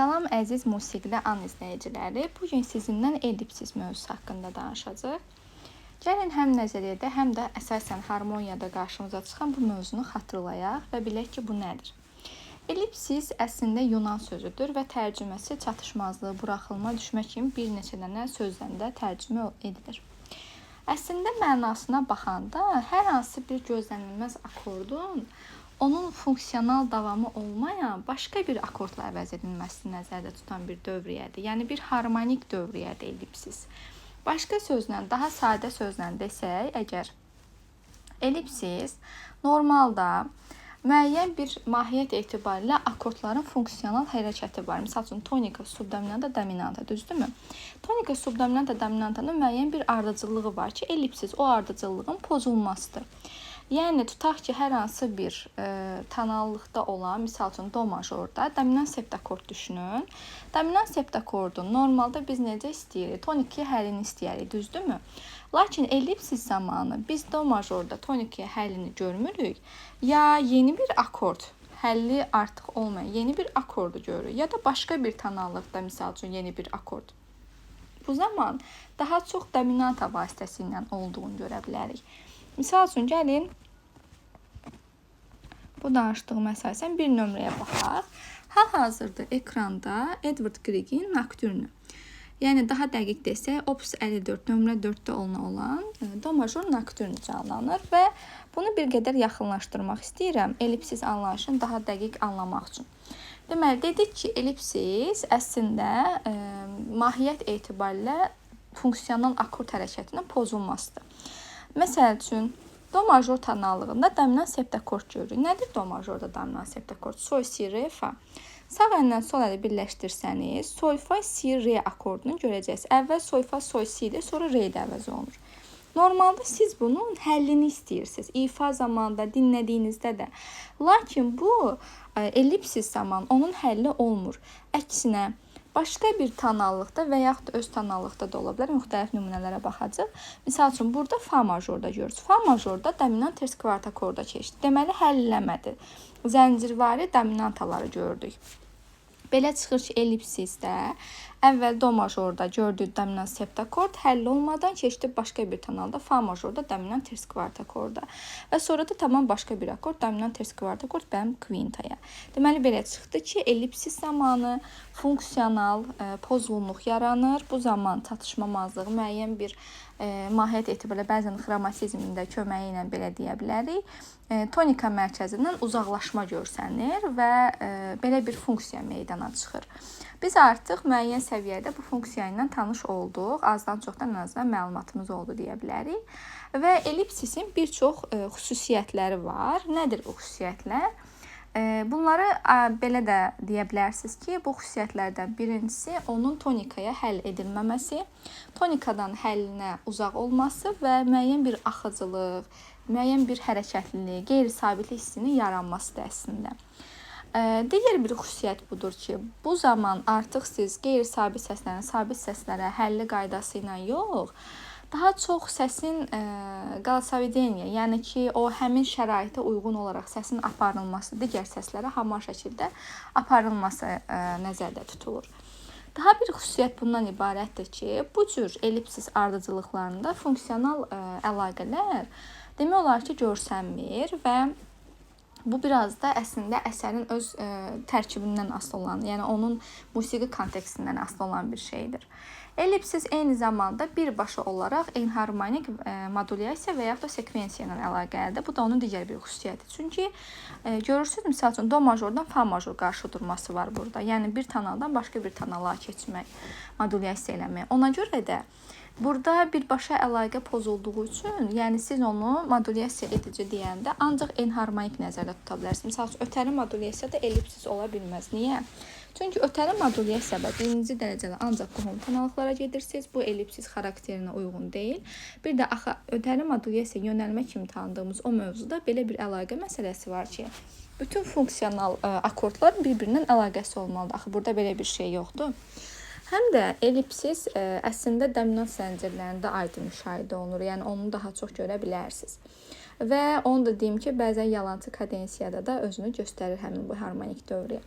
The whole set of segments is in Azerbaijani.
Salam əziz musiqili an izləyiciləri. Bu gün sizinlə ellipsis mövzusu haqqında danışacağıq. Gəlin həm nəzəriyyədə, həm də əsasən harmoniyada qarşımıza çıxan bu mövzunu xatırlayaq və bilək ki, bu nədir? Ellipsis əslində Yunan sözüdür və tərcüməsi çatışmazlığı, buraxılma, düşmə kimi bir neçə dənə sözdən də tərcümə edilir. Əslində mənasına baxanda hər hansı bir gözlənilməz akordun onun funksional davamı olmayan başqa bir akordla əvəz edilməsini nəzərdə tutan bir dövriyyədir. Yəni bir harmonik dövriyyədir ellipsis. Başqa sözlə, daha sadə sözlə desək, əgər ellipsis normalda müəyyən bir mahiyyət etibarilə akordların funksional hərəkəti var. Məsəl üçün tonika, subdominanta, dominanta, düzdürmü? Tonika, subdominanta, dominantanın müəyyən bir ardıcıllığı var ki, ellipsis o ardıcıllığın pozulmasıdır. Yəni tutaq ki, hər hansı bir tonallıqda olan, misal üçün do majorda dominant septakord düşünün. Dominant septakordun normalda biz necə istəyirik? Tonikaya həllini istəyirik, düzdürmü? Lakin ellipsis zamanı biz do majorda tonikaya həllini görmürük. Ya yeni bir akord, həlli artıq olmayan yeni bir akordu görürük. Ya da başqa bir tonallıqda misal üçün yeni bir akord. Bu zaman daha çox dominanta vasitəsilə olduğunu görə bilərik. Misal üçün, gəlin bu danışdığım əsasən bir nömrəyə baxaq. Hal-hazırda ekranda Edvard Griegin Nocturne, yəni daha dəqiq desək, Opus 54 nömrə 4-də olan do major Nocturne canlanır və bunu bir qədər yaxınlaşdırmaq istəyirəm, ellipsis anlayışını daha dəqiq anlamaq üçün. Deməli, dedik ki, ellipsis əslində mahiyyət etibarilə funksional akord hərəkətinin pozulmasıdır. Məsəl üçün, do major tonallığında dominant septakord görürük. Nədir do majorda dominant septakord? Sol, si, re, fa. Sağ əllə sol əli birləşdirsəniz, sol, fa, si, re akordunu görəcəksiniz. Əvvəl sol, fa, sol, si ilə, sonra re də əvəz olunur. Normalda siz bunun həllini istəyirsiniz. İfa zamanında, dinlədiyinizdə də. Lakin bu ellipsis zamanı onun həlli olmur. Əksinə, başqa bir tonallıqda və yaxud da öz tonallıqda da ola bilər. Müxtəlif nümunələrə baxacaq. Misal üçün, burada fa majorda görürüz. Fa majorda dominant ters kvart akorda keçdi. Deməli, həll eləmədi. Zəncirvari dominantaları gördük. Belə çıxır ki, ellipsisdə əvvəl do majorda gördük dominant septakord, həll olmadan keçdi başqa bir tonalda fa majorda dominant ters kvart akorda. Və sonra da tamam başqa bir akord dominant ters kvart akord bənim kvintaya. Deməli, belə çıxdı ki, ellipsis zamanı funksional pozğunluq yaranır. Bu zaman çatışmamazlığı müəyyən bir mahiyyət etibarilə bəzən xromatizmin də köməyi ilə belə deyə bilərik. Tonika mərkəzindən uzaqlaşma görsənir və belə bir funksiya meydana çıxır. Biz artıq müəyyən səviyyədə bu funksiya ilə tanış olduq. Azdan çoxdan ən azından məlumatımız oldu deyə bilərik. Və ellipsisin bir çox xüsusiyyətləri var. Nədir bu xüsusiyyətlər? Bunları belə də deyə bilərsiniz ki, bu xüsusiyyətlərdən birincisi onun tonikaya həll edilməməsi, tonikadan həllinə uzaq olması və müəyyən bir axıcılıq, müəyyən bir hərəkətlilik, qeyri-sabitlik hissinin yaranmasıdır əslində. Digər bir xüsusiyyət budur ki, bu zaman artıq siz qeyri-sabit səslərin sabit səslərə həlli qaydası ilə yox, daha çox səsin qalsavideniya, yəni ki, o həmin şəraitə uyğun olaraq səsin aparılması, digər səslərə hamar şəkildə aparılması nəzərdə tutulur. Daha bir xüsusiyyət bundan ibarətdir ki, bu cür ellipsis ardıcıllıqlarında funksional əlaqələr demək olar ki, görsənmir və bu biraz da əslində əsərin öz tərkibindən asılı olan, yəni onun musiqi kontekstindən asılı olan bir şeydir. Ellipsis eyni zamanda birbaşa olaraq enharmonik modulyasiya və yaxud da sekvensiya ilə əlaqəlidir. Bu da onun digər bir xüsusiyyətidir. Çünki görürsünüz, misal üçün, do majordan fa major qarşı durması var burada. Yəni bir tonaldan başqa bir tonala keçmək, modulyasiya eləmək. Ona görə də burada birbaşa əlaqə pozulduğu üçün, yəni siz onu modulyasiya edici deyəndə ancaq enharmonik nəzərdə tuta bilərsiniz. Misal üçün, ötəri modulyasiyada ellipsis ola bilməz. Niyə? Çünki ötəri modulyasiyada birinci dərəcədə ancaq qohum tonalıqlara gedirsiniz. Bu ellipsis xarakterinə uyğun deyil. Bir də axı ötəri modulyasiya yönəlmə kimi tanıdığımız o mövzuda belə bir əlaqə məsələsi var ki, bütün funksional akordlar bir-birindən əlaqəsi olmalıdır. Axı burada belə bir şey yoxdur. Həm də ellipsis əslində dominant zəncirlərində aydın müşahidə olunur. Yəni onu daha çox görə bilərsiniz. Və onu da deyim ki, bəzən yalançı kadensiyada da özünü göstərir həmin bu harmonik dövriyyə.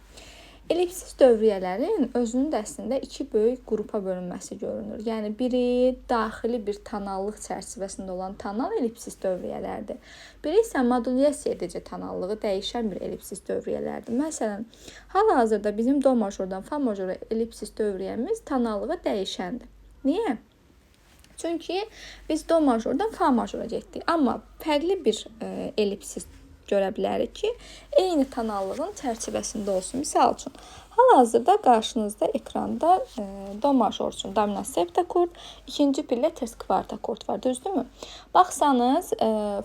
Ellipsis dövriyyələrin özünün də əslində iki böyük qrupa bölünməsi görünür. Yəni biri daxili bir tonallıq çərçivəsində olan tonal ellipsis dövriyyələrdir. Biri isə modulyasiya edici tonallığı dəyişən bir ellipsis dövriyyələrdir. Məsələn, hal-hazırda bizim do majordan fa majora ellipsis dövriyyəmiz tonallığı dəyişəndir. Niyə? Çünki biz do majordan fa majora getdik. Amma fərqli bir ellipsis görə bilərik ki, eyni tonallığın çərçivəsində olsun. Misal üçün, hal-hazırda qarşınızda ekranda do major üçün dominant septakord, ikinci pillə ters kvarta akord var, düzdürmü? Baxsanız,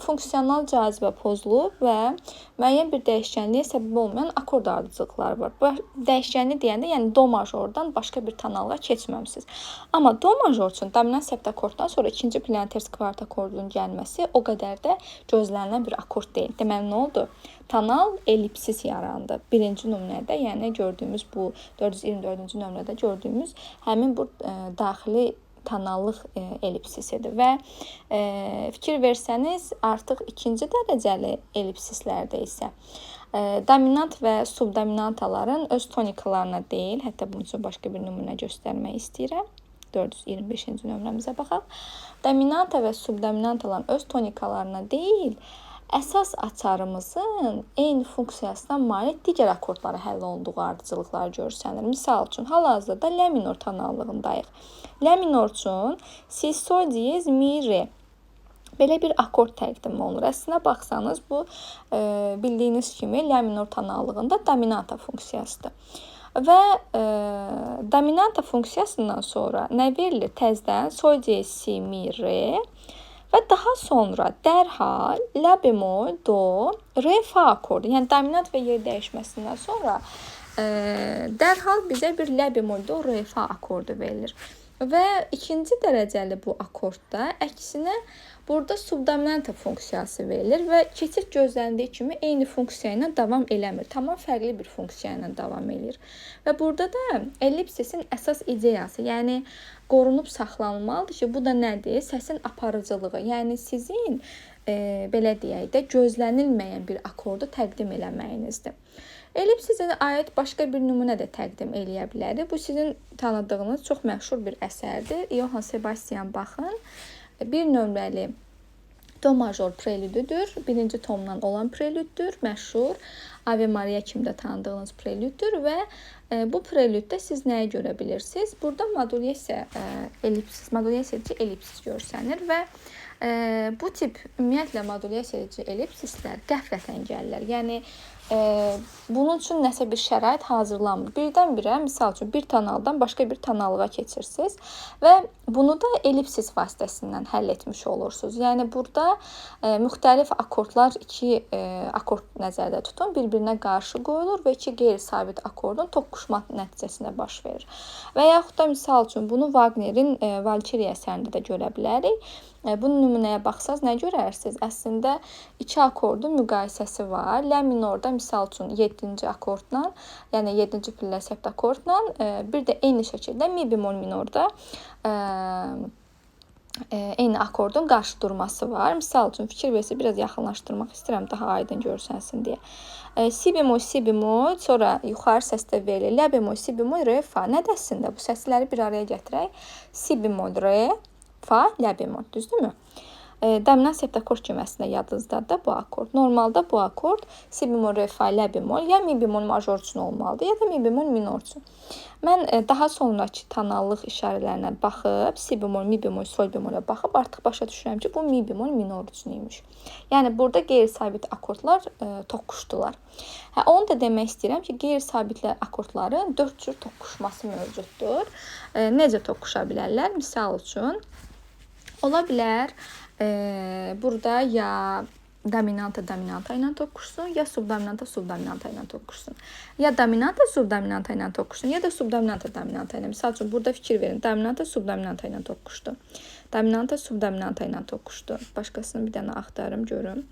funksional cazibə pozulub və müəyyən bir dəyişkənliyə səbəb olmayan akord ardıcılıqları var. Bu dəyişkənlik deyəndə, yəni do majordan başqa bir tonallığa keçməmisiniz. Amma do major üçün dominant septakorddan sonra ikinci pillənin ters kvarta akordunun gəlməsi o qədər də gözlənilən bir akord deyil. Deməli, nə oldu? Tonal ellipsis yarandı. Birinci nümunədə, yəni gördüyümüz bu 424-cü nömrədə gördüyümüz həmin bu daxili tonallıq ellipsisidir və fikir versəniz, artıq ikinci dərəcəli ellipsislərdə isə dominant və subdominantaların öz tonikalarına deyil, hətta bunun üçün başqa bir nümunə göstərmək istəyirəm. 425-ci nömrəmizə baxaq. Dominanta və subdominantaların öz tonikalarına deyil, əsas açarımızın eyni funksiyasına malik digər akordlara həll olunduğu ardıcılıqlar görsənir. Misal üçün, hal-hazırda lə minor tonallığındayıq. Lə minor üçün si, sol, diyez, mi, re. Belə bir akord təqdim olunur. Əslində baxsanız, bu bildiyiniz kimi lə minor tonallığında dominanta funksiyasıdır. Və dominanta funksiyasından sonra nə verilir? Təzdən sol, diyez, si, mi, re. Və daha sonra dərhal lə bemol, do, re, fa akordu. Yəni dominant və yer dəyişməsindən sonra dərhal bizə bir lə bemol, do, re, fa akordu verilir. Və ikinci dərəcəli bu akordda əksinə burada subdominanta funksiyası verilir və keçid gözləndiyi kimi eyni funksiya ilə davam eləmir. Tamam fərqli bir funksiya ilə davam edir. Və burada da ellipsisin əsas ideyası, yəni qorunub saxlanılmalıdır ki, bu da nədir? Səsin aparıcılığı. Yəni sizin belə deyək də gözlənilməyən bir akordu təqdim eləməyinizdir. Ellipsisə aid başqa bir nümunə də təqdim eləyə bilərik. Bu sizin tanıdığınız çox məşhur bir əsərdir. Johann Sebastian Bach'ın bir nömrəli do major prelüdüdür. Birinci tomdan olan prelüddür. Məşhur Ave Maria kimi də tanıdığınız prelüddür və bu prelüddə siz nəyi görə bilirsiniz? Burada modulyasiya edici ellipsis görsənir və bu tip ümumiyyətlə modulyasiya edici ellipsislər qəflətən gəlirlər. Yəni bunun üçün nəsə bir şərait hazırlanmır. Birdən-birə, misal üçün, bir tonaldan başqa bir tonallığa keçirsiniz və bunu da ellipsis vasitəsindən həll etmiş olursunuz. Yəni burada müxtəlif akordlar, iki akord nəzərdə tutun, bir-birinə qarşı qoyulur və iki qeyri-sabit akordun toqquşma nəticəsində baş verir. Və yaxud da misal üçün bunu Wagnerin Valkyria əsərində də görə bilərik. Bunun nümunəyə baxsaz nə görərsiniz? Əslində iki akordun müqayisəsi var. Lə minorda misal üçün 7-ci akordla, yəni 7-ci pillə septakordla, bir də eyni şəkildə mi bemol minorda eyni akordun qarşı durması var. Misal üçün fikir versə biraz yaxınlaşdırmaq istəyirəm, daha aydın görsənsin deyə. Si bemol, sonra yuxarı səsdə verilir. Lə bemol, si bemol, re, fa. Nədəsində bu səsləri bir araya gətirək. Si bemol, re, fa, lə bemol, düzdürmü? Dominant septakord cümləsində yadınızdadır bu akord. Normalda bu akord si bemol, re, fa, lə bemol ya mi bemol major üçün olmalıdır, ya da mi bemol minor üçün. Mən daha sonraki tonallıq işarələrinə baxıb, si bemol, mi bemol, sol bemolə baxıb artıq başa düşürəm ki, bu mi bemol minor üçün imiş. Yəni burada qeyri-sabit akordlar toqquşdular. Onu da demək istəyirəm ki, qeyri-sabitli akordların 4 cür toqquşması mövcuddur. Necə toqquşa bilərlər? Misal üçün, ola bilər burada ya dominanta ilə toqquşsun, ya subdominanta ilə toqquşsun. Ya dominanta subdominanta ilə toqquşsun, ya da subdominanta dominanta ilə. Misal üçün, burada fikir verin, dominanta subdominanta ilə toqquşdu. Dominanta subdominanta ilə toqquşdu. Başqasını bir dənə axtarım, görüm.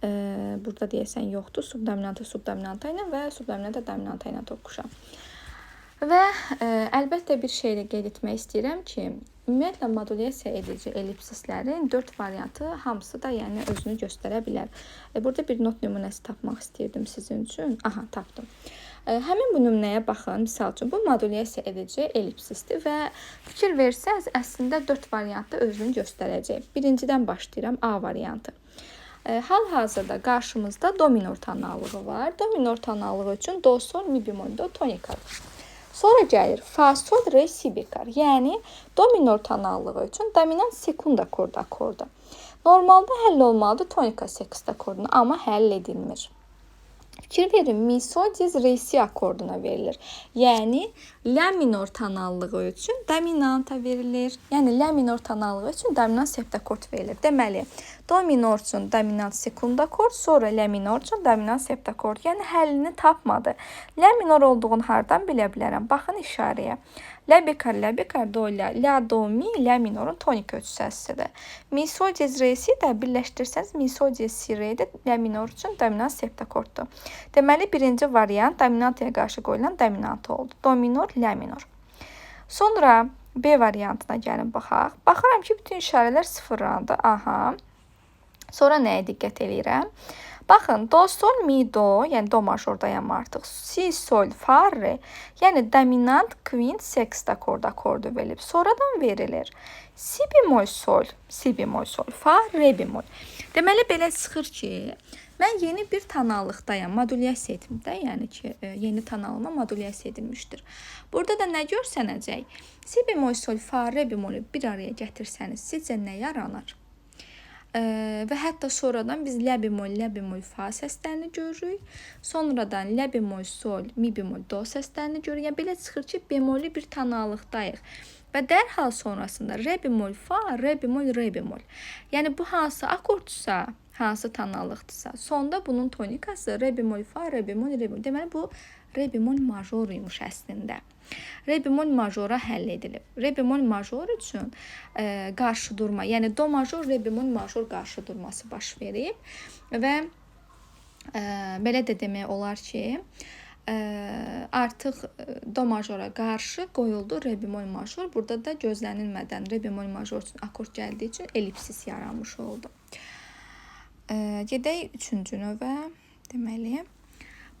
Burada deyəsən yoxdur. Subdominanta ilə və subdominanta ilə toqquşam. Və əlbəttə bir şey də qeyd etmək istəyirəm ki, Ümumiyyətlə modulyasiya edici ellipsislərin 4 variantı hamısı da yəni özünü göstərə bilər. Burada bir not nümunəsi tapmaq istəyirdim sizin üçün. Aha, tapdım. Həmin bu nümunəyə baxın. Misal üçün bu modulyasiya edici ellipsisdir və fikir versəz əslində 4 variantda özünü göstərəcək. Birincidən başlayıram, A variantı. Hal-hazırda qarşımızda do minor tonallığı var. Do minor tonallığı üçün do, sol, mi bemol, do tonikadır. Sonra gəlir fa, sol, re, si bikar. Yəni do minor tonallığı üçün dominant sekund akordu. Normalda həll olmalıdır tonika sekst akorduna, amma həll edilmir. Fikir verin, mi, sol, diz, re, si akorduna verilir. Yəni la minor tonallığı üçün dominanta verilir. Yəni la minor tonallığı üçün dominant septakord verilir. Deməli, do minor üçün dominant sekund akord, sonra la minor üçün dominant septakord. Yəni həllini tapmadı. La minor olduğunu hardan bilə bilərəm? Baxın işarəyə. La bikar, do, la, do, mi, la minorun tonik ölçüsəsidir. Mi, sol, diz, re, si də birləşdirsəniz, mi, sol, diz, si, re də la minor üçün dominant septakorddur. Deməli, birinci variant dominantaya qarşı qoyulan dominant oldu. Do minor, la minor. Sonra B variantına gəlin baxaq. Baxıram ki, bütün işarələr sıfırlandı. Aha. Sonra nəyə diqqət eləyirəm? Baxın, do, sol, mi, do, yəni do majordayam artıq. Si, sol, fa, re, yəni dominant, kvint, sekst akordu verilib. Sonradan verilir. Si bemol, sol, fa, re bemol. Deməli, belə çıxır ki, mən yeni bir tonallıqdayam, modulyasiya etmdə, yəni ki, yeni tonallıma modulyasiya edilmişdir. Burada da nə görsənəcək? Si bemol, sol, fa, re bemolu bir araya gətirsəniz, sizcə nə yaranır? Və hətta sonradan biz la bemol, fa səslərini görürük. Sonradan la bemol, sol, mi bemol, do səslərini görürük. Yəni, belə çıxır ki, bemolli bir tonallıqdayıq. Və dərhal sonrasında re bemol, fa, re bemol, re bemol. Yəni, bu hansı akordsa, hansı tonallıqdırsa, sonda bunun tonikası re bemol, fa, re bemol, re bemol. Deməli, bu re bemol majoruymuş əslində. Re bemol majora həll edilib. Re bemol major üçün qarşı durma, yəni do major, re bemol major qarşı durması baş verib və belə də demək olar ki, artıq do majora qarşı qoyuldu re bemol major. Burada da gözlənilmədən re bemol major üçün akord gəldiyi üçün ellipsis yaranmış oldu. Gedək üçüncü növə. Deməli,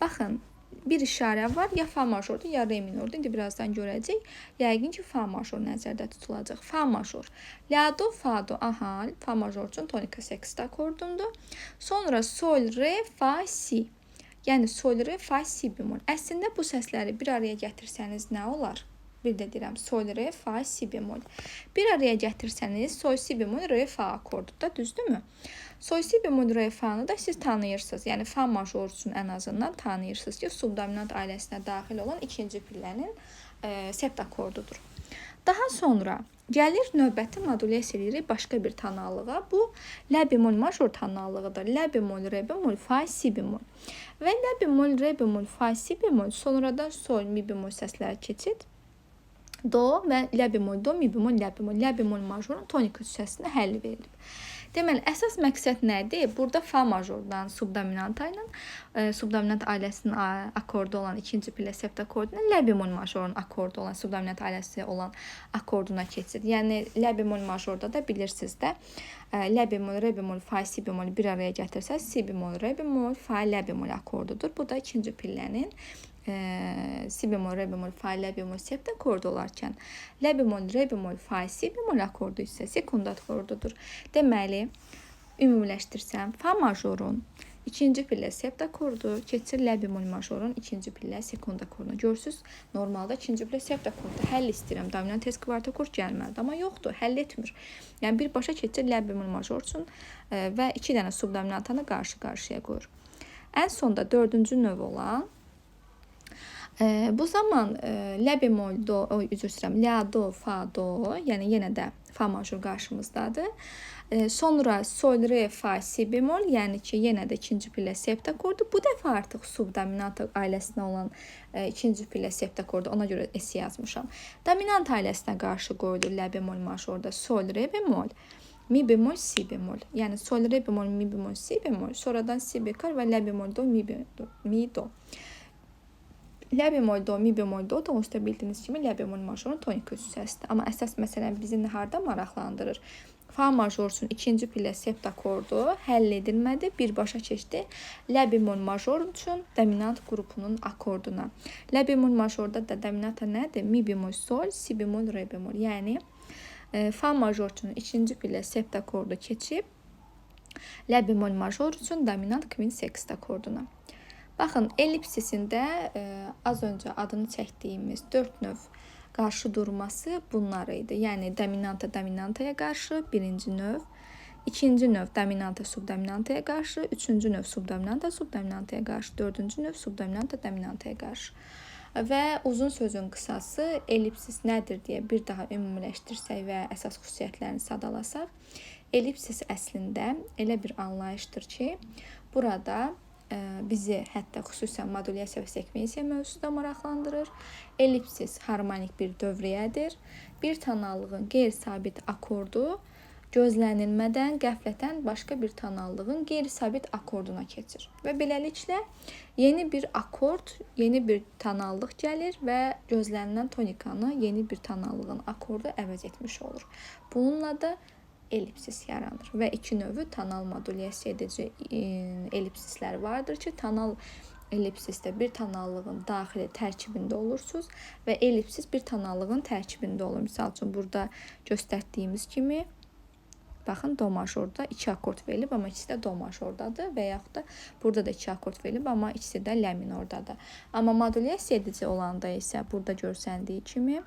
baxın, bir işarə var, ya fa majordur, ya re minordur. İndi birazdan görəcək. Yəqin ki, fa major nəzərdə tutulacaq. Fa major. La, do, fa, do. Aha, fa major üçün tonika sekst akordundur. Sonra sol, re, fa, si. Yəni sol, re, fa, si bemol. Əslində bu səsləri bir araya gətirsəniz nə olar? Bir də deyirəm, sol, re, fa, si bemol. Bir araya gətirsəniz, sol, si bemol, re, fa akordudur da, düzdürmü? Sol, si bemol, re, fa-nı da siz tanıyırsınız. Yəni, fa major üçün ən azından tanıyırsınız ki, subdominant ailəsinə daxil olan ikinci pillənin sept akordudur. Daha sonra gəlir növbəti modulyasiya edirik başqa bir tonallığa. Bu, la bemol major tonallığıdır. La bemol, re bemol, fa, si bemol. Və la bemol, re bemol, fa, si bemol, sonradan sol, mi bemol səsləri keçid. Do və la bemol, do, mi bemol, la bemol. La bemol majorun tonik ölçüsəsində həll verilib. Deməli, əsas məqsəd nədir? Burada fa majordan subdominant ailəsinin akordu olan ikinci pillə sept akorduna la bemol majorun akordu olan subdominant ailəsi olan akorduna keçir. Yəni, la bemol majorda da bilirsiniz də, la bemol, re bemol, fa, si bemol bir araya gətirsəz, si bemol, re bemol, fa, la bemol akordudur. Bu da ikinci pillənin si bemol, re bemol, fa, la bemol sept akordu olarkən la bemol, re bemol, fa, si bemol akordu isə sekund akordudur. Deməli, ümumiləşdirsəm, fa majorun ikinci pillə sept akordu keçir la bemol majorun ikinci pillə sekund akorduna. Görürsünüz, normalda ikinci pillə sept akordu. Həll istəyirəm, dominant tez kvart akord gəlməlidir, amma yoxdur, həll etmir. Yəni, birbaşa keçir la bemol major üçün və iki dənə subdominantanı qarşı-qarşıya qoyur. Ən sonda dördüncü növ olan bu zaman la bemol, do, la, do, fa, do, yəni yenə də fa major qarşımızdadır. Sonra sol, re, fa, si bemol, yəni ki, yenə də ikinci pillə sept akordu. Bu dəfə artıq subdominant ailəsinə olan ikinci pillə sept akordu, ona görə S yazmışam. Dominant ailəsinə qarşı qoyulur la bemol majorda sol, re bemol, mi bemol, si bemol. Yəni sol, re bemol, mi bemol, si bemol, sonradan si bikar və la bemol, do, mi do. La bemol do, mi bemol do da onsuz da bildiyiniz kimi la bemol majorun tonik xüsusiyyəsidir. Amma əsas məsələn bizi harda maraqlandırır? Fa major üçün ikinci pillə sept akordu həll edilmədi, birbaşa keçdi la bemol major üçün dominant qrupunun akorduna. La bemol majorda da dominanta nədir? Mi bemol sol, si bemol, re bemol. Yəni fa major üçün ikinci pillə sept akordu keçib la bemol major üçün dominant kvint sext akorduna. Baxın, ellipsisində az öncə adını çəkdiyimiz 4 növ qarşı durması bunlar idi. Yəni dominanta dominantaya qarşı birinci növ, ikinci növ dominanta subdominantaya qarşı, üçüncü növ subdominanta subdominantaya qarşı, dördüncü növ subdominanta dominantaya qarşı. Və uzun sözün qısası ellipsis nədir deyə bir daha ümumiləşdirsək və əsas xüsusiyyətlərini sadalasaq, ellipsis əslində elə bir anlayışdır ki, burada bizi hətta xüsusən modulyasiya və sekvensiya mövzusu da maraqlandırır. Ellipsis harmonik bir dövriyyədir. Bir tonallığın qeyri-sabit akordu gözlənilmədən qəflətən başqa bir tonallığın qeyri-sabit akorduna keçir. Və beləliklə yeni bir akord, yeni bir tonallıq gəlir və gözlənilən tonikanı yeni bir tonallığın akordu əvəz etmiş olur. Bununla da ellipsis yaranır və iki növü tonal modulyasiya edici ellipsislər vardır ki, tonal ellipsisdə bir tonallığın daxili tərkibində olursunuz və ellipsis bir tonallığın tərkibində olur. Misal üçün burada göstərdiyimiz kimi baxın do majorda 2 akord verilib, amma ikisi də do majordadır və yaxud da burada da 2 akord verilib, amma ikisi də la minordadır. Amma modulyasiya edici olanda isə burada görsəndiyi kimi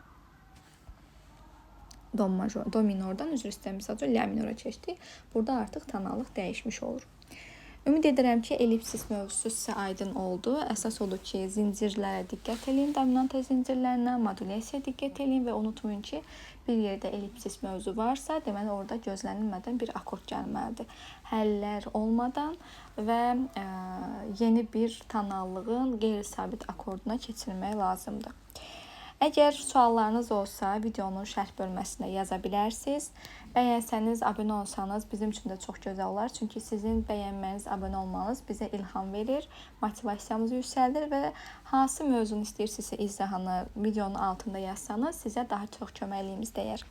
do minordan üzr istəyirəm, misal üçün la minora keçdik. Burada artıq tonallıq dəyişmiş olur. Ümid edirəm ki, ellipsis mövzusu sizə aydın oldu. Əsas odur ki, zincirlərə diqqət edin, dominanta zincirlərinə, modulyasiyaya diqqət edin və unutmayın ki, bir yerdə ellipsis mövzu varsa, deməli orada gözlənilmədən bir akord gəlməlidir. Həllər olmadan və yeni bir tonallığın qeyri-sabit akorduna keçirilmək lazımdır. Əgər suallarınız olsa, videonun şərh bölməsinə yaza bilərsiniz. Bəyənsəniz, abunə olsanız bizim üçün də çox gözəl olar. Çünki sizin bəyənməniz, abunə olmanız bizə ilham verir, motivasiyamızı yüksəldir və hansı mövzunu istəyirsinizsə izahını videonun altında yazsanız sizə daha çox köməkliyimiz dəyər.